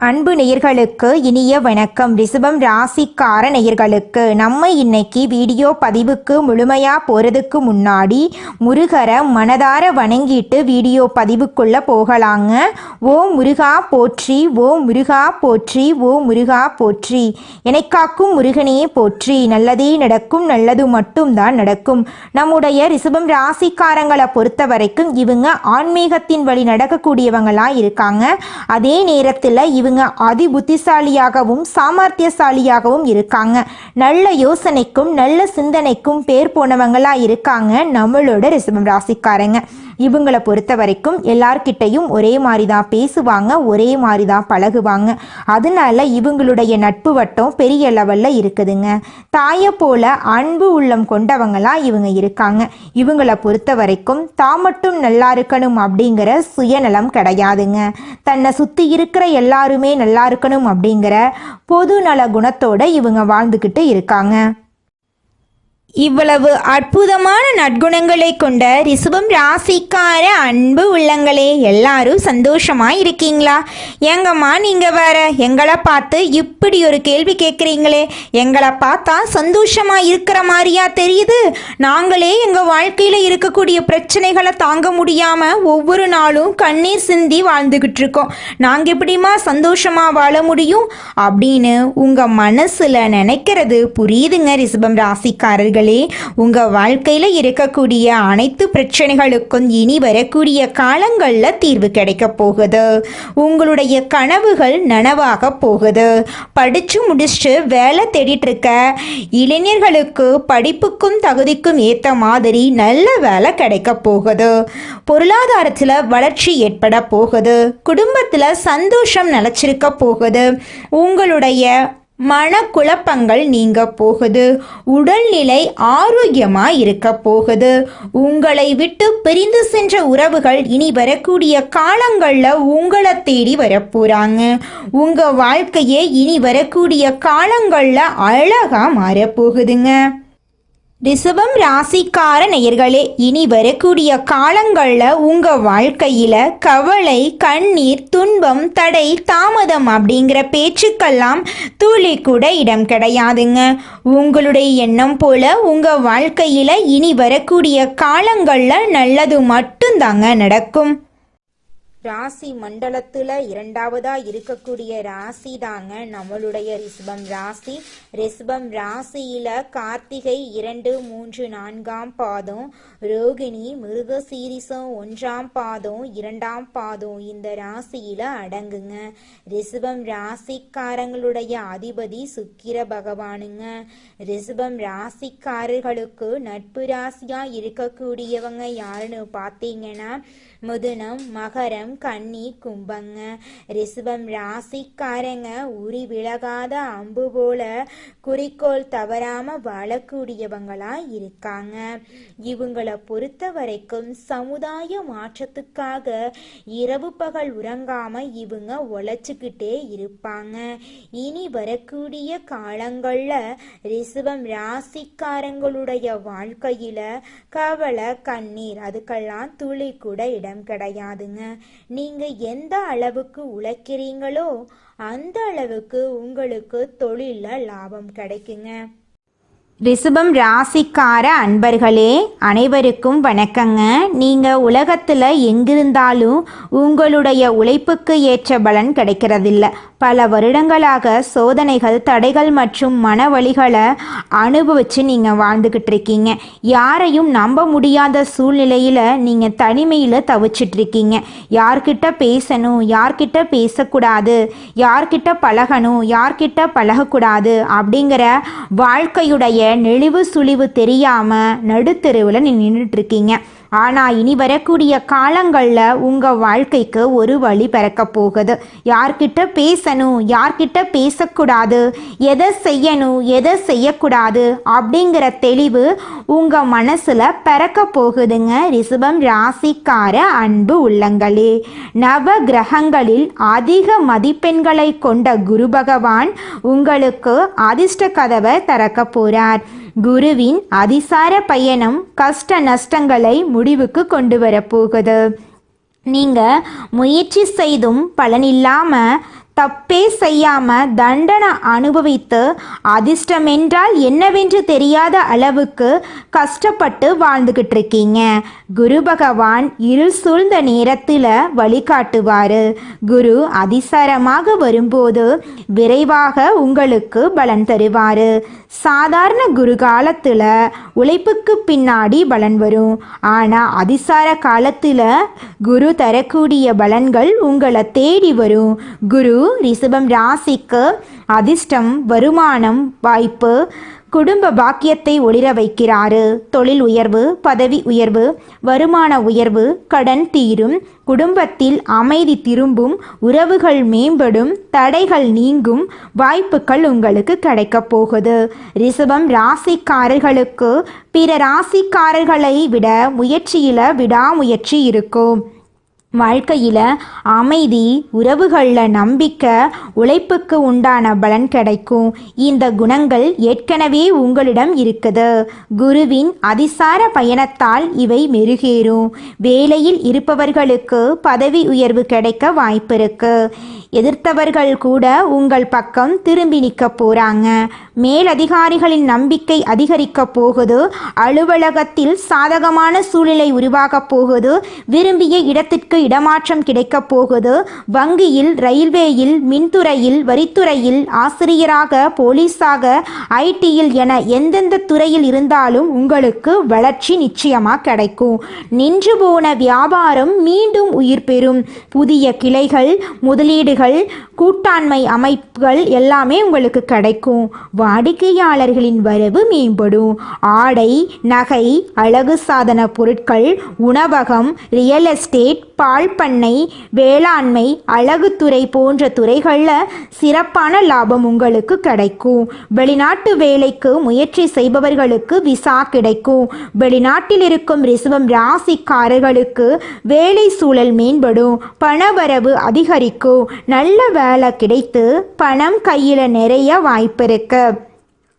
அன்பு நேயர்களுக்கு இனிய வணக்கம். ரிஷபம் ராசிக்கார நேயர்களுக்கு நம்ம இன்னைக்கு வீடியோ பதிவுக்கு முழுமையாக போகிறதுக்கு முன்னாடி முருகரை மனதார வணங்கிட்டு வீடியோ பதிவுக்குள்ளே போகலாங்க. ஓ முருகா போற்றி, ஓ முருகா போற்றி, ஓ முருகா போற்றி, எனக்காக்கும் முருகனே போற்றி, நல்லதே நடக்கும், நல்லது மட்டும்தான் நடக்கும். நம்முடைய ரிஷபம் ராசிக்காரங்களை பொறுத்த வரைக்கும் இவங்க ஆன்மீகத்தின் வழி நடக்கக்கூடியவங்களாக இருக்காங்க. அதே நேரத்தில் இவங்க அதி புத்திசாலியாகவும் சாமர்த்தியசாலியாகவும் இருக்காங்க. நல்ல யோசனைக்கும் நல்ல சிந்தனைக்கும் பேர் போனவங்களா இருக்காங்க நம்மளோட ரிஷபம் ராசிக்காரங்க. இவங்களை பொறுத்த வரைக்கும் எல்லார்கிட்டையும் ஒரே மாதிரி தான் பேசுவாங்க, ஒரே மாதிரி தான் பழகுவாங்க. அதனால இவங்களுடைய நட்பு வட்டம் பெரிய லெவலில் இருக்குதுங்க. தாயை போல அன்பு உள்ளம் கொண்டவங்களா இவங்க இருக்காங்க. இவங்களை பொறுத்த வரைக்கும் தான் மட்டும் நல்லா இருக்கணும் அப்படிங்கிற சுயநலம் கிடையாதுங்க. தன்னை சுற்றி இருக்கிற எல்லாருமே நல்லா இருக்கணும் அப்படிங்கிற பொது நல குணத்தோட இவங்க வாழ்ந்துக்கிட்டு இருக்காங்க. இவ்வளவு அற்புதமான நற்குணங்களை கொண்ட ரிஷபம் ராசிக்கார அன்பு உள்ளங்களே, எல்லாரும் சந்தோஷமா இருக்கீங்களா? எங்கம்மா நீங்க வேற எங்களை பார்த்து இப்படி ஒரு கேள்வி கேட்குறீங்களே, எங்களை பார்த்தா சந்தோஷமா இருக்கிற மாதிரியா தெரியுது? நாங்களே எங்க வாழ்க்கையில இருக்கக்கூடிய பிரச்சனைகளை தாங்க முடியாம ஒவ்வொரு நாளும் கண்ணீர் சிந்தி வாழ்ந்துகிட்டு இருக்கோம். நாங்க எப்படிமா சந்தோஷமா வாழ முடியும் அப்படின்னு உங்க மனசுல நினைக்கிறது புரியுதுங்க ரிஷபம் ராசிக்காரர்கள். உங்க வாழ்க்கையில இருக்கக்கூடிய அனைத்து பிரச்சனைகளுக்கும் இனி வரக்கூடிய காலங்கள்ல தீர்வு கிடைக்க போகுது. உங்களுடைய கனவுகள் நனவாக போகுது. படிச்சு முடிச்சுட்டு வேலை தேடிட்டு இருக்க இளைஞர்களுக்கு படிப்புக்கும் தகுதிக்கும் ஏத்த மாதிரி நல்ல வேலை கிடைக்க போகுது. பொருளாதாரத்துல வளர்ச்சி ஏற்பட போகுது. குடும்பத்துல சந்தோஷம் நிலைச்சிருக்க போகுது. உங்களுடைய மனக்குழப்பங்கள் நீங்க போகுது. உடல்நிலை ஆரோக்கியமா இருக்க போகுது. உங்களை விட்டு பிரிந்து சென்ற உறவுகள் இனி வரக்கூடிய காலங்கள்ல உங்களை தேடி வரப்போறாங்க. உங்க வாழ்க்கையே இனி வரக்கூடிய காலங்கள்ல அழகா மாறப்போகுதுங்க. ரிஷபம் ராசிக்கார நேயர்களே, இனி வரக்கூடிய காலங்களில் உங்கள் வாழ்க்கையில் கவலை, கண்ணீர், துன்பம், தடை, தாமதம் அப்படிங்கிற பேச்சுக்கெல்லாம் துளி கூட இடம் கிடையாதுங்க. உங்களுடைய எண்ணம் போல உங்கள் வாழ்க்கையில் இனி வரக்கூடிய காலங்களில் நல்லது மட்டும்தாங்க நடக்கும். ராசி மண்டலத்தில் இரண்டாவதாக இருக்கக்கூடிய ராசி தாங்க நம்மளுடைய ரிஷபம் ராசி. ரிஷபம் ராசியில் கார்த்திகை 2, 3, 4ஆம் பாதம், ரோகிணி, மிருகசீரிசம் 1ஆம் பாதம், 2ஆம் பாதம் இந்த ராசியில் அடங்குங்க. ரிஷபம் ராசிக்காரங்களுடைய அதிபதி சுக்கிர பகவானுங்க. ரிஷபம் ராசிக்காரர்களுக்கு நட்பு ராசியாக இருக்கக்கூடியவங்க யாருன்னு பார்த்தீங்கன்னா மிதுனம், மகரம், கன்னி, கும்பங்க. ரிஷபம் ராசிக்காரங்க உரி விலகாத அம்பு போல குறிக்கோள் தவறாம வாழக்கூடியவங்களா இருக்காங்க. இவங்களை பொறுத்த வரைக்கும் சமுதாய மாற்றத்துக்காக இரவு பகல் உறங்காம இவங்க உழைச்சுக்கிட்டே இருப்பாங்க. இனி வரக்கூடிய காலங்கள்ல ரிஷபம் ராசிக்காரங்களுடைய வாழ்க்கையில கவலை, கண்ணீர் அதுக்கெல்லாம் துளி கூட இடம் கிடையாதுங்க. நீங்க எந்த அளவுக்கு உழைக்கிறீங்களோ அந்த அளவுக்கு உங்களுக்கு தொழில லாபம் கிடைக்குங்க. ரிஷபம் ராசிக்கார அன்பர்களே, அனைவருக்கும் வணக்கங்க. நீங்கள் உலகத்தில் எங்கிருந்தாலும் உங்களுடைய உழைப்புக்கு ஏற்ற பலன் கிடைக்கிறதில்ல. பல வருடங்களாக சோதனைகள், தடைகள் மற்றும் மன வலிகளை அனுபவித்து நீங்கள் வாழ்ந்துக்கிட்டு இருக்கீங்க. யாரையும் நம்ப முடியாத சூழ்நிலையில் நீங்கள் தனிமையில் தவிச்சிட்ருக்கீங்க. யார்கிட்ட பேசணும், யார்கிட்ட பேசக்கூடாது, யார்கிட்ட பழகணும், யார்கிட்ட பழகக்கூடாது அப்படிங்கிற வாழ்க்கையுடைய நெளிவு சுழிவு தெரியாம நடுத்தெருவில் நின்றுட்டு இருக்கீங்க. ஆனால் இனி வரக்கூடிய காலங்களில் உங்கள் வாழ்க்கைக்கு ஒரு வழி பிறக்க போகுது. யார்கிட்ட பேசணும், யார்கிட்ட பேசக்கூடாது, எதை செய்யணும், எதை செய்யக்கூடாது அப்படிங்கிற தெளிவு உங்கள் மனசில் பிறக்க போகுதுங்க. ரிஷபம் ராசிக்கார அன்பு உள்ளங்களே, நவ கிரகங்களில் அதிக மதிப்பெண்களை கொண்ட குரு பகவான் உங்களுக்கு அதிர்ஷ்ட கதவை திறக்க போகிறார். குருவின் அதிசார பயணம் கஷ்ட நஷ்டங்களை முடிவுக்கு கொண்டு வரப்போகுது. நீங்கள் முயற்சி செய்தும் பலனில்லாமல் தப்பே செய்யாம தண்டனை அனுபவித்து அதிர்ஷ்டம் என்றால் என்னவென்று தெரியாத அளவுக்கு கஷ்டப்பட்டு வாழ்ந்துகிட்டு இருக்கீங்க. குரு பகவான் இருள் சூழ்ந்த நேரத்தில் வழிகாட்டுவார். குரு அதிசாரமாக வரும்போது விரைவாக உங்களுக்கு பலன் தருவார். சாதாரண குரு காலத்தில் உழைப்புக்கு பின்னாடி பலன் வரும். ஆனால் அதிசார காலத்தில் குரு தரக்கூடிய பலன்கள் உங்களை தேடி வரும். குரு ரிஷபம் ராசிக்கு அதிர்ஷ்டம், வருமானம், வாய்ப்பு, குடும்ப பாக்கியத்தை ஒளிர வைக்கிறாரு. தொழில் உயர்வு, பதவி உயர்வு, வருமான உயர்வு, கடன் தீரும், குடும்பத்தில் அமைதி திரும்பும், உறவுகள் மேம்படும், தடைகள் நீங்கும், வாய்ப்புகள் உங்களுக்கு கிடைக்கப் போகுது. ரிஷபம் ராசிக்காரர்களுக்கு பிற ராசிக்காரர்களை விட முயற்சியில் விடாமுயற்சி இருக்கும். வாழ்க்கையில் அமைதி, உறவுகளில் நம்பிக்கை, உழைப்புக்கு உண்டான பலன் கிடைக்கும். இந்த குணங்கள் ஏற்கனவே உங்களிடம் இருக்குது. குருவின் அதிசார பயணத்தால் இவை மெருகேறும். வேலையில் இருப்பவர்களுக்கு பதவி உயர்வு கிடைக்க வாய்ப்பு இருக்கு. எதிர்த்தவர்கள் கூட உங்கள் பக்கம் திரும்பி நிற்க போகிறாங்க. மேலதிகாரிகளின் நம்பிக்கை அதிகரிக்க போகுது. அலுவலகத்தில் சாதகமான சூழ்நிலை உருவாக போகுது. விரும்பிய இடத்திற்கு இடமாற்றம் கிடைக்கப் போகுது. வங்கியில், ரயில்வேயில், மின்துறையில், வரித்துறையில், ஆசிரியராக, போலீஸாக, ஐடியில் என எந்தெந்த துறையில் இருந்தாலும் உங்களுக்கு வளர்ச்சி நிச்சயமாக கிடைக்கும். நின்று போன வியாபாரம் மீண்டும் உயிர் பெறும். புதிய கிளைகள், முதலீடுகள், கூட்டாண்மை அமைப்புகள் எல்லாமே உங்களுக்கு கிடைக்கும். வாடிக்கையாளர்களின் வரவு மேம்படும். ஆடை, நகை, அழகு சாதன பொருட்கள், உணவகம், ரியல் எஸ்டேட், பால் பண்ணை, வேளாண்மை, அழகுத்துறை போன்ற துறைகளில் சிறப்பான லாபம் உங்களுக்கு கிடைக்கும். வெளிநாட்டு வேலைக்கு முயற்சி செய்பவர்களுக்கு விசா கிடைக்கும். வெளிநாட்டில் இருக்கும் ரிஷபம் ராசிக்காரர்களுக்கு வேலை சூழல் மேம்படும். பணவரவு அதிகரிக்கும். நல்ல வேலை கிடைத்து பணம் கையில் நிறைய வாய்ப்பு இருக்கு.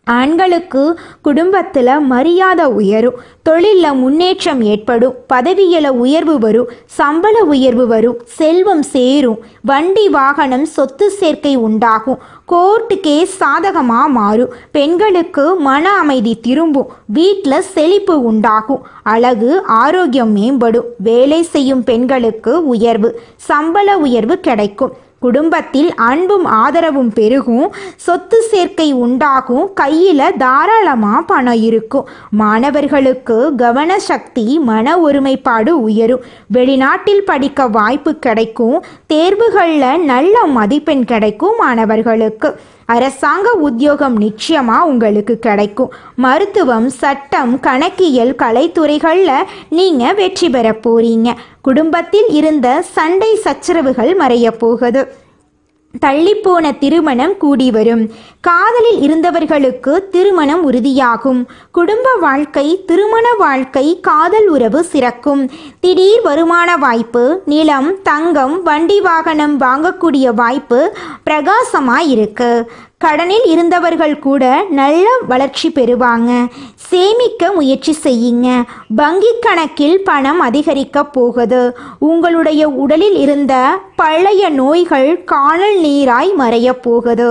ஆண்களுக்கு குடும்பத்தில் மரியாதை உயரும். தொழிலில் முன்னேற்றம் ஏற்படும். பதவியில் உயர்வு வரும். சம்பள உயர்வு வரும். செல்வம் சேரும். வண்டி வாகனம் சொத்து சேர்க்கை உண்டாகும். கோர்ட்டு கேஸ் சாதகமாக மாறும். பெண்களுக்கு மன அமைதி திரும்பும். வீட்டில் செழிப்பு உண்டாகும். அழகு, ஆரோக்கியம் மேம்படும். வேலை செய்யும் பெண்களுக்கு உயர்வு, சம்பள உயர்வு கிடைக்கும். குடும்பத்தில் அன்பும் ஆதரவும் பெருகும். சொத்து சேர்க்கை உண்டாகும். கையில் தாராளமாக பணம் இருக்கும். மாணவர்களுக்கு கவன சக்தி, மன ஒருமைப்பாடு உயரும். வெளிநாட்டில் படிக்க வாய்ப்பு கிடைக்கும். தேர்வுகளில் நல்ல மதிப்பெண் கிடைக்கும். மாணவர்களுக்கு அரசாங்க உத்தியோகம் நிச்சயமாக உங்களுக்கு கிடைக்கும். மருத்துவம், சட்டம், கணக்கியல், கலைத்துறைகளில் நீங்கள் வெற்றி பெற போறீங்க. குடும்பத்தில் இருந்த சண்டை சச்சரவுகள் மறைய போகுது. தள்ளிப்போன திருமணம் கூடி வரும். காதலில் இருந்தவர்களுக்கு திருமணம் உறுதியாகும். குடும்ப வாழ்க்கை, திருமண வாழ்க்கை, காதல் உறவு சிறக்கும். திடீர் வருமான வாய்ப்பு, நிலம், தங்கம், வண்டி வாகனம் வாங்கக்கூடிய வாய்ப்பு பிரகாசமாக இருக்கு. கடனில் இருந்தவர்கள் கூட நல்ல வளர்ச்சி பெறுவாங்க. சேமிக்க முயற்சி செய்யுங்க. வங்கி கணக்கில் பணம் அதிகரிக்க போகுது. உங்களுடைய உடலில் இருந்த பழைய நோய்கள் காணல் நீராய் மறைய போகுது.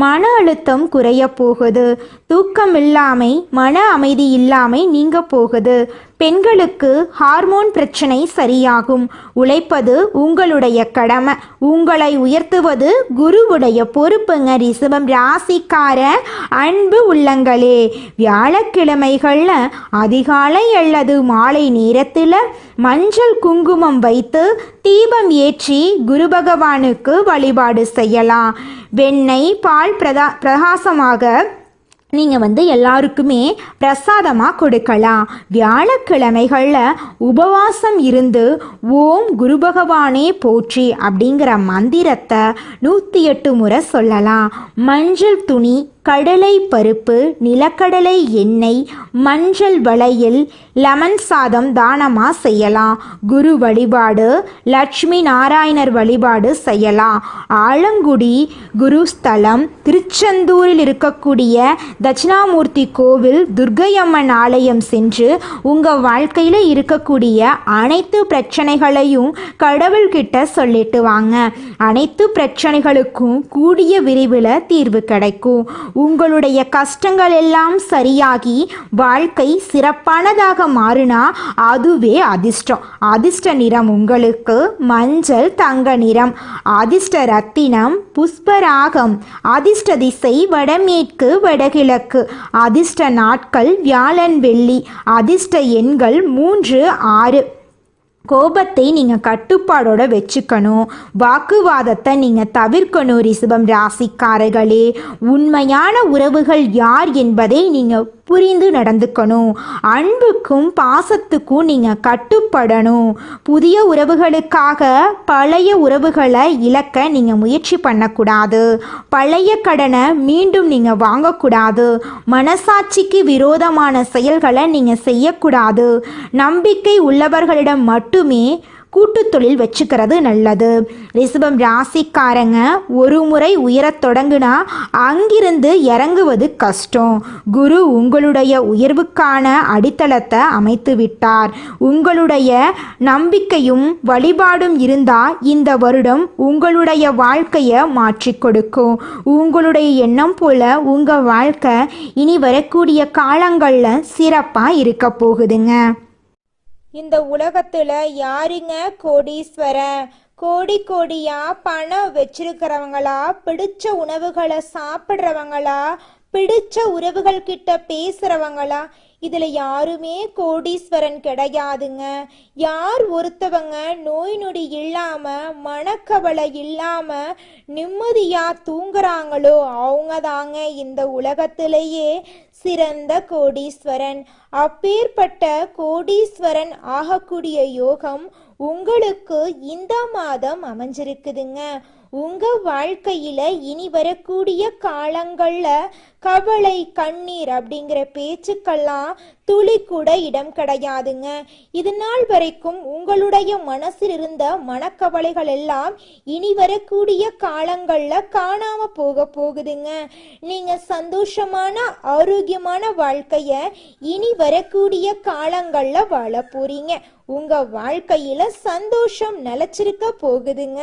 மன அழுத்தம் குறைய போகுது. தூக்கமில்லாமை, மன அமைதி இல்லாமை நீங்க போகுது. பெண்களுக்கு ஹார்மோன் பிரச்சனை சரியாகும். உழைப்பது உங்களுடைய கடமை. உங்களை உயர்த்துவது குருவுடைய பொறுப்புங்க. ரிஷபம் ராசிக்கார அன்பு உள்ளங்களே, வியாழக்கிழமைகளில் அதிகாலை அல்லது மாலை நேரத்தில் மஞ்சள் குங்குமம் வைத்து தீபம் ஏற்றி குரு பகவானுக்கு வழிபாடு செய்யலாம். வெண்ணெய், பால் பிரகாசமாக நீங்கள் எல்லாருக்குமே பிரசாதமாக கொடுக்கலாம். வியாழக்கிழமைகளில் உபவாசம் இருந்து ஓம் குரு பகவானே போற்றி அப்படிங்கிற மந்திரத்தை 108 முறை சொல்லலாம். மஞ்சள் துணி, கடலை பருப்பு, நிலக்கடலை எண்ணெய், மஞ்சள் வளையல், லெமன் சாதம் தானமாக செய்யலாம். குரு வழிபாடு, லட்சுமி நாராயணர் வழிபாடு செய்யலாம். ஆலங்குடி குருஸ்தலம், திருச்செந்தூரில் இருக்கக்கூடிய தட்சிணாமூர்த்தி கோவில், துர்க்கையம்மன் ஆலயம் சென்று உங்கள் வாழ்க்கையில் இருக்கக்கூடிய அனைத்து பிரச்சனைகளையும் கடவுள்கிட்ட சொல்லிட்டு வாங்க. அனைத்து பிரச்சனைகளுக்கும் கூடிய விரைவில் தீர்வு கிடைக்கும். உங்களுடைய கஷ்டங்கள் எல்லாம் சரியாகி வாழ்க்கை சிறப்பானதாக மாறினா அதுவே அதிர்ஷ்டம். அதிர்ஷ்ட நிறம் உங்களுக்கு மஞ்சள் தங்க நிறம். அதிர்ஷ்ட ரத்தினம் புஷ்பராகம். அதிர்ஷ்ட திசை வடமேற்கு வடகிழக்கு. அதிர்ஷ்ட நாட்கள் வியாழன் வெள்ளி. அதிர்ஷ்ட எண்கள் 3, 6. கோபத்தை நீங்கள் கட்டுப்பாடோட வச்சுக்கணும். வாக்குவாதத்தை நீங்கள் தவிர்க்கணும். ரிஷபம் ராசிக்காரர்களே, உண்மையான உறவுகள் யார் என்பதை நீங்கள் புரிந்து நடந்துக்கணும். அன்புக்கும் பாசத்துக்கும் நீங்கள் கட்டுப்படணும். புதிய உறவுகளுக்காக பழைய உறவுகளை இழக்க நீங்கள் முயற்சி பண்ணக்கூடாது. பழைய கடனை மீண்டும் நீங்கள் வாங்கக்கூடாது. மனசாட்சிக்கு விரோதமான செயல்களை நீங்கள் செய்யக்கூடாது. நம்பிக்கை உள்ளவர்களிடம் மட்டுமே கூட்டு தொழில் வச்சுக்கிறது நல்லது. ரிஷபம் ராசிக்காரங்க ஒரு முறை உயரத் தொடங்குனா அங்கிருந்து இறங்குவது கஷ்டம். குரு உங்களுடைய உயர்வுக்கான அடித்தளத்தை அமைத்து விட்டார். உங்களுடைய நம்பிக்கையும் வழிபாடும் இருந்தால் இந்த வருடம் உங்களுடைய வாழ்க்கையை மாற்றி கொடுக்கும். உங்களுடைய எண்ணம் போல உங்கள் வாழ்க்கை இனி வரக்கூடிய காலங்களில் சிறப்பாக இருக்க போகுதுங்க. இந்த உலகத்துல யாருங்க கோடீஸ்வரன்? கோடியா பணம் வச்சிருக்கிறவங்களா, பிடிச்ச உணவுகளை சாப்பிட்றவங்களா, பிடிச்ச உறவுகள் கிட்ட பேசுறவங்களா? இதுல யாருமே கோடீஸ்வரன் கிடையாதுங்க. யார் ஒருத்தவங்க நோய் நொடி இல்லாம, மனக்கவலை இல்லாம நிம்மதியா தூங்குறாங்களோ அவங்க தாங்க இந்த உலகத்திலேயே சிறந்த கோடீஸ்வரன். அப்பேற்பட்ட கோடீஸ்வரன் ஆகக்கூடிய யோகம் உங்களுக்கு இந்த மாதம் அமைஞ்சிருக்குதுங்க. உங்க வாழ்க்கையில இனி வரக்கூடிய காலங்கள்ல கவலை, கண்ணீர் அப்படிங்கிற பேச்சுக்கெல்லாம் துளி கூட இடம் கிடையாதுங்க. இது நாள் வரைக்கும் உங்களுடைய மனசில் இருந்த மனக்கவலைகள் எல்லாம் இனி வரக்கூடிய காலங்கள்ல காணாம போகுதுங்க. நீங்க சந்தோஷமான ஆரோக்கியமான வாழ்க்கைய இனி வரக்கூடிய காலங்கள்ல வாழ போறீங்க. உங்க வாழ்க்கையில சந்தோஷம் நிலைச்சிருக்க போகுதுங்க.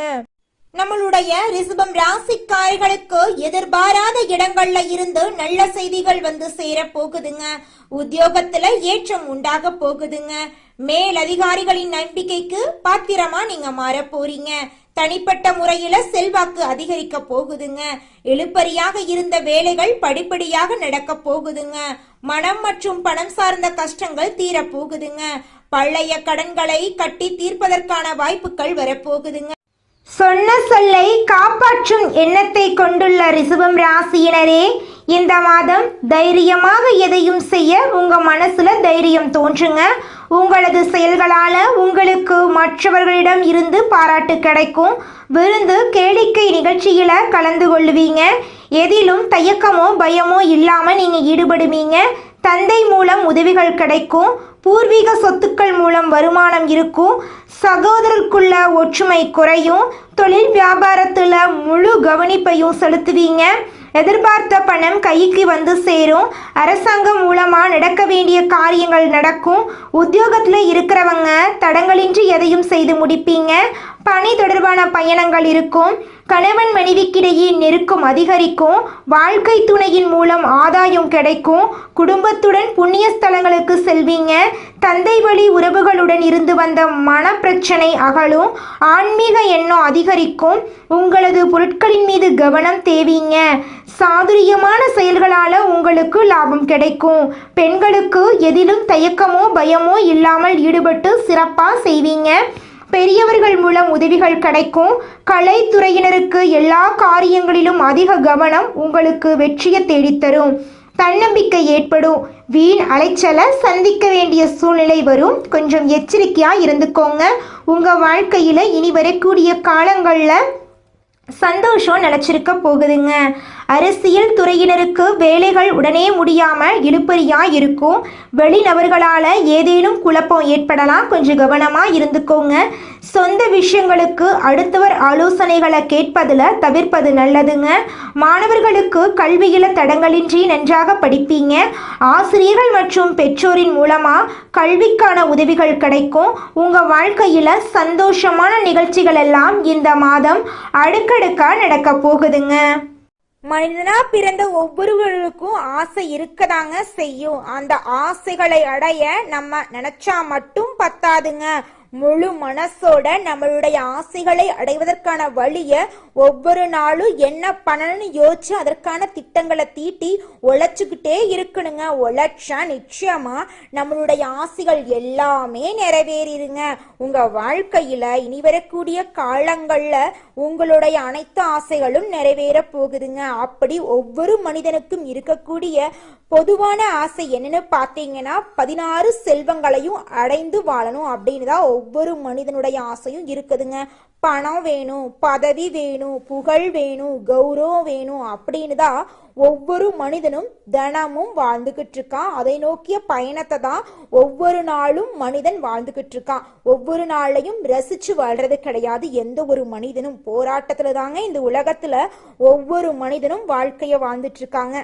நம்மளுடைய ரிஷபம் ராசிக்காரர்களுக்கு எதிர்பாராத இடங்கள்ல இருந்து நல்ல செய்திகள் வந்து சேர போகுதுங்க. உத்தியோகத்துல ஏற்றம் உண்டாக போகுதுங்க. மேல் அதிகாரிகளின் நம்பிக்கைக்கு பாத்திரமா நீங்க மாற போறீங்க. தனிப்பட்ட முறையில செல்வாக்கு அதிகரிக்க போகுதுங்க. இழுபறியாக இருந்த வேலைகள் படிப்படியாக நடக்க போகுதுங்க. மனம் மற்றும் பணம் சார்ந்த கஷ்டங்கள் தீர போகுதுங்க. பழைய கடன்களை கட்டி தீர்ப்பதற்கான வாய்ப்புகள் வரப்போகுதுங்க. சொன்ன சொல்லை காப்பாற்றும் எண்ணத்தை கொண்டுள்ள ரிஷபம் ராசியினரே, இந்த மாதம் தைரியமாக எதையும் செய்ய உங்க மனசுல தைரியம் தோன்றுங்க. உங்களது செயல்களால உங்களுக்கு மற்றவர்களிடம் இருந்து பாராட்டு கிடைக்கும். விருந்து கேளிக்கை நிகழ்ச்சியில கலந்து கொள்ளுவீங்க. எதிலும் தயக்கமோ பயமோ இல்லாம நீங்க ஈடுபடுவீங்க. தந்தை மூலம் உதவிகள் கிடைக்கும். பூர்வீக சொத்துக்கள் மூலம் வருமானம் இருக்கும். சகோதரருக்குள்ள ஒற்றுமை குறையும். தொழில் வியாபாரத்தில் முழு கவனிப்பையும் செலுத்துவீங்க. எதிர்பார்த்த பணம் கைக்கு வந்து சேரும். அரசாங்கம் மூலமாக நடக்க வேண்டிய காரியங்கள் நடக்கும். உத்தியோகத்தில் இருக்கிறவங்க தடங்களின்றி எதையும் செய்து முடிப்பீங்க. பணி தொடர்பான பயணங்கள் இருக்கும். கணவன் மனைவிக்கிடையே நெருக்கம் அதிகரிக்கும். வாழ்க்கை துணையின் மூலம் ஆதாயம் கிடைக்கும். குடும்பத்துடன் புண்ணிய ஸ்தலங்களுக்கு செல்வீங்க. தந்தை வழி உறவுகளுடன் இருந்து வந்த மனப்பிரச்சனை அகலும். ஆன்மீக எண்ணம் அதிகரிக்கும். உங்களது பொருட்களின் மீது கவனம் தேவீங்க. சாதுரியமான செயல்களால் உங்களுக்கு லாபம் கிடைக்கும். பெண்களுக்கு எதிலும் தயக்கமோ பயமோ இல்லாமல் ஈடுபட்டு சிறப்பாக செய்வீங்க. பெரியவர்கள் மூலம் உதவிகள் கிடைக்கும். கலைத்துறையினருக்கு எல்லா காரியங்களிலும் அதிக கவனம் உங்களுக்கு வெற்றியை தேடித்தரும். தன்னம்பிக்கை ஏற்படும். வீண் அலைச்சலை சந்திக்க வேண்டிய சூழ்நிலை வரும். கொஞ்சம் எச்சரிக்கையாக இருந்துக்கோங்க. உங்கள் வாழ்க்கையில் இனி வரக்கூடிய காலங்களில் சந்தோஷம் நிலைச்சிருக்க போகுதுங்க. அரசியல் துறையினருக்கு வேலைகள் உடனே முடியாம இழுபறியா இருக்கும். வெளிநபர்களால ஏதேனும் குழப்பம் ஏற்படலாம், கொஞ்சம் கவனமா இருந்துக்கோங்க. சொந்த விஷயங்களுக்கு அடுத்தவர் ஆலோசனைகளை கேட்பதில் தவிர்ப்பது நல்லதுங்க. மாணவர்களுக்கு கல்வியில தடங்களின்றி நன்றாக படிப்பீங்க. ஆசிரியர்கள் மற்றும் பெற்றோரின் மூலமா கல்விக்கான உதவிகள் கிடைக்கும். உங்க வாழ்க்கையில சந்தோஷமான நிகழ்ச்சிகள் எல்லாம் இந்த மாதம் அடுக்கடுக்கா நடக்க போகுதுங்க. மனிதனா பிறந்த ஒவ்வொருவருக்கும் ஆசை இருக்கதாங்க செய்யும். அந்த ஆசைகளை அடைய நம்ம நினைச்சா மட்டும் பத்தாதுங்க. முழு மனசோட நம்மளுடைய ஆசைகளை அடைவதற்கான வழிய ஒவ்வொரு நாளும் என்ன பண்ணணும்னு யோசிச்சு அதற்கான திட்டங்களை தீட்டி உழைச்சுக்கிட்டே இருக்கணுங்க. உழைச்சா நிச்சயமா நம்மளுடைய ஆசைகள் எல்லாமே நிறைவேறிடுங்க. உங்க வாழ்க்கையில இனி வரக்கூடிய காலங்கள்ல உங்களுடைய அனைத்து ஆசைகளும் நிறைவேற போகுதுங்க. அப்படி ஒவ்வொரு மனிதனுக்கும் இருக்கக்கூடிய பொதுவான ஆசை என்னன்னு பார்த்தீங்கன்னா 16 செல்வங்களையும் அடைந்து வாழணும் அப்படின்னு தான் ஒவ்வொரு மனிதனுடைய ஆசையும் இருக்குதுங்க. பணம் வேணும், பதவி வேணும், புகழ் வேணும், கௌரவம் வேணும் அப்படின்னு தான் ஒவ்வொரு மனிதனும் தினமும் வாழ்ந்துகிட்டு இருக்கான். அதை நோக்கிய பயணத்தை தான் ஒவ்வொரு நாளும் மனிதன் வாழ்ந்துகிட்டு இருக்கான். ஒவ்வொரு நாளையும் ரசிச்சு வாழ்றது கிடையாது எந்த ஒரு மனிதனும். போராட்டத்துல தாங்க இந்த உலகத்துல ஒவ்வொரு மனிதனும் வாழ்க்கைய வாழ்ந்துட்டு இருக்காங்க.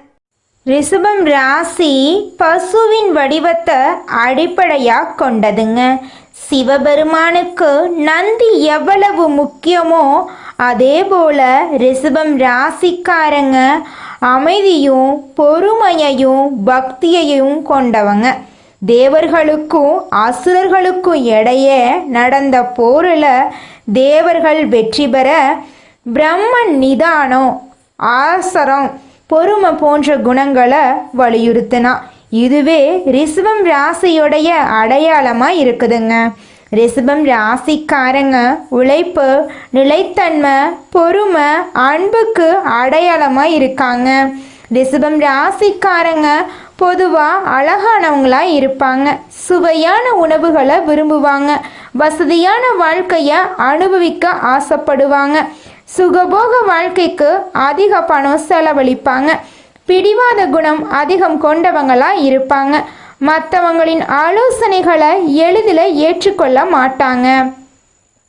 ரிஷபம் ராசி பசுவின் வடிவத்தை அடிப்படையாக கொண்டதுங்க. சிவபெருமானுக்கு நந்தி எவ்வளவு முக்கியமோ அதே போல ரிஷபம் ராசிக்காரங்க அமைதியும் பொறுமையையும் பக்தியையும் கொண்டவங்க. தேவர்களுக்கும் அசுரர்களுக்கும் இடையே நடந்த போரில் தேவர்கள் வெற்றி பெற பிரம்மன் நிதானம், ஆசரம், பொறுமை போன்ற குணங்களை வலியுறுத்தினா. இதுவே ரிஷபம் ராசியோடைய அடையாளமாக இருக்குதுங்க. ரிஷபம் ராசிக்காரங்க உழைப்பு, நிலைத்தன்மை, பொறுமை, அன்புக்கு அடையாளமாக இருக்காங்க. ரிஷபம் ராசிக்காரங்க பொதுவாக அழகானவங்களாக இருப்பாங்க. சுவையான உணவுகளை விரும்புவாங்க. வசதியான வாழ்க்கையை அனுபவிக்க ஆசைப்படுவாங்க. சுகபோக வாழ்க்கைக்கு அதிக பணம் செலவழிப்பாங்க. பிடிவாத குணம் அதிகம் கொண்டவங்களா இருப்பாங்க. மற்றவங்களின் ஆலோசனைகளை எளிதில் ஏற்றுக்கொள்ள மாட்டாங்க.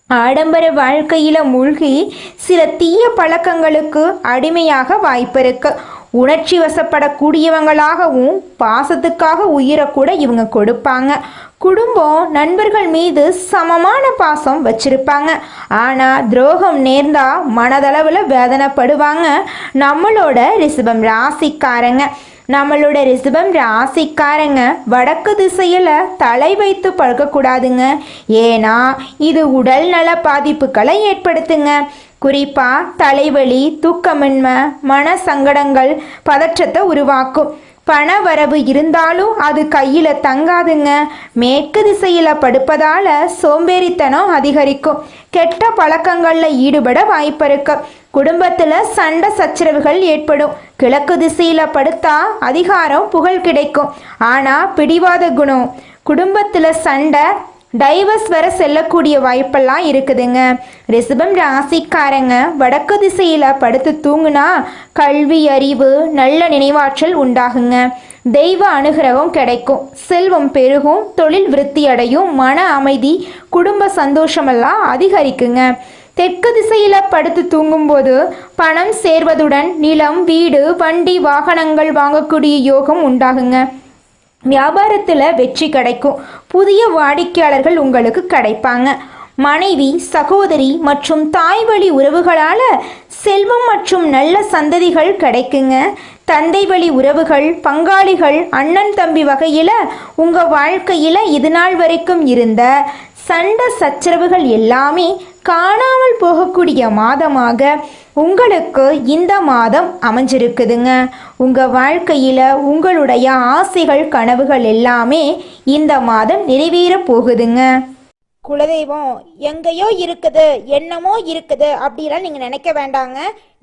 ஆடம்பர வாழ்க்கையில மூழ்கி சில தீய பழக்கங்களுக்கு அடிமையாக வாய்ப்பு இருக்கு. உணர்ச்சி வசப்படக்கூடியவங்களாகவும் பாசத்துக்காக உயிரை கூட இவங்க கொடுப்பாங்க. குடும்பம், நண்பர்கள் மீது சமமான பாசம் வச்சிருப்பாங்க. ஆனால் துரோகம் நேர்ந்தா மனதளவில் வேதனைப்படுவாங்க. நம்மளோட ரிஷபம் ராசிக்காரங்க வடக்கு திசையில் தலை வைத்து பழக்கக்கூடாதுங்க. ஏன்னா இது உடல் நல பாதிப்புகளை ஏற்படுத்துங்க. குறிப்பாக தலைவலி, தூக்கமின்மை, மன சங்கடங்கள், பதற்றத்தை உருவாக்கும். பண வரவு இருந்தாலும் அது கையில் தங்காதுங்க. மேற்கு திசையில் படுப்பதால் சோம்பேறித்தனம் அதிகரிக்கும். கெட்ட பழக்கங்களில் ஈடுபட வாய்ப்பு இருக்கு. குடும்பத்தில் சண்டை சச்சரவுகள் ஏற்படும். கிழக்கு திசையில் படுத்தா அதிகாரம், புகழ் கிடைக்கும். ஆனால் பிடிவாத குணம், குடும்பத்தில் சண்டை, டைவர்ஸ் வர செல்லக்கூடிய வாய்ப்பெல்லாம் இருக்குதுங்க. ரிஷபம் ராசிக்காரங்க வடக்கு திசையில் படுத்து தூங்குனா கல்வி, அறிவு, நல்ல நினைவாற்றல் உண்டாகுங்க. தெய்வ அனுகிரகம் கிடைக்கும். செல்வம் பெருகும். தொழில் விருத்தி அடையும். மன அமைதி, குடும்ப சந்தோஷமெல்லாம் அதிகரிக்குங்க. தெற்கு திசையில் படுத்து தூங்கும்போது பணம் சேர்வதுடன் நிலம், வீடு, வண்டி, வாகனங்கள் வாங்கக்கூடிய யோகம் உண்டாகுங்க. வியாபாரத்தில் வெற்றி கிடைக்கும். புதிய வாடிக்கையாளர்கள் உங்களுக்கு கிடைப்பாங்க. மனைவி, சகோதரி மற்றும் தாய் வழி உறவுகளால் செல்வம் மற்றும் நல்ல சந்ததிகள் கிடைக்குங்க. தந்தை வழி உறவுகள், பங்காளிகள், அண்ணன் தம்பி வகையில் உங்கள் வாழ்க்கையில் இது நாள் வரைக்கும் இருந்த சண்டை சச்சரவுகள் எல்லாமே காணாமல் போகக்கூடிய மாதமாக உங்களுக்கு இந்த மாதம் அமைஞ்சிருக்குதுங்க. உங்கள் வாழ்க்கையில் உங்களுடைய ஆசைகள், கனவுகள் எல்லாமே இந்த மாதம் நிறைவேற போகுதுங்க. குலதெய்வம் எங்கேயோ இருக்குது, என்னமோ இருக்குது அப்படிலாம் நீங்கள் நினைக்க வேண்டாங்க.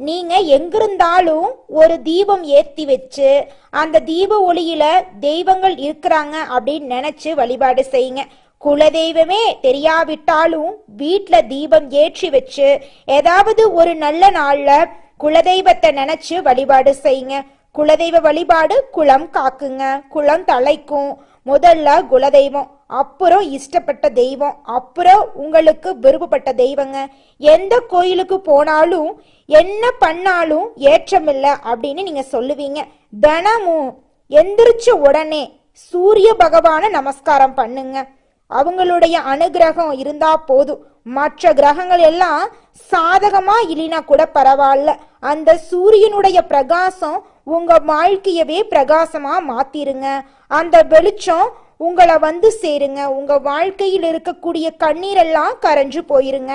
நீங்கள் எங்கிருந்தாலும் ஒரு தீபம் ஏற்றி வச்சு அந்த தீப ஒளியில் தெய்வங்கள் இருக்கிறாங்க அப்படின்னு நினச்சி வழிபாடு செய்யுங்க. குலதெய்வமே தெரியாவிட்டாலும் வீட்ல தீபம் ஏற்றி வச்சு ஏதாவது ஒரு நல்ல நாள்ல குலதெய்வத்தை நினைச்சு வழிபாடு செய்யுங்க. குலதெய்வ வழிபாடு குலம் காக்குங்க, குலம் தலைக்கும். முதல்ல குலதெய்வம், அப்புறம் இஷ்டப்பட்ட தெய்வம், அப்புறம் உங்களுக்கு விருப்பப்பட்ட தெய்வங்க. எந்த கோயிலுக்கு போனாலும் என்ன பண்ணாலும் ஏற்றமில்லை அப்படின்னு நீங்க சொல்லுவீங்க. தினமும் எந்திரிச்ச உடனே சூரிய பகவான நமஸ்காரம் பண்ணுங்க. அவங்களுடைய அனுகிரகம் இருந்தா போதும். மற்ற கிரகங்கள் எல்லாம் சாதகமா இல்லைனா கூட பரவாயில்ல, அந்த சூரியனுடைய பிரகாசம் உங்க வாழ்க்கையவே பிரகாசமா மாத்திருங்க. அந்த வெளிச்சம் உங்களை வந்து சேருங்க. உங்க வாழ்க்கையில் இருக்கக்கூடிய கண்ணீரெல்லாம் கரைஞ்சு போயிருங்க.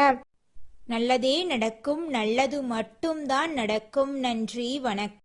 நல்லதே நடக்கும், நல்லது மட்டும்தான் நடக்கும். நன்றி, வணக்கம்.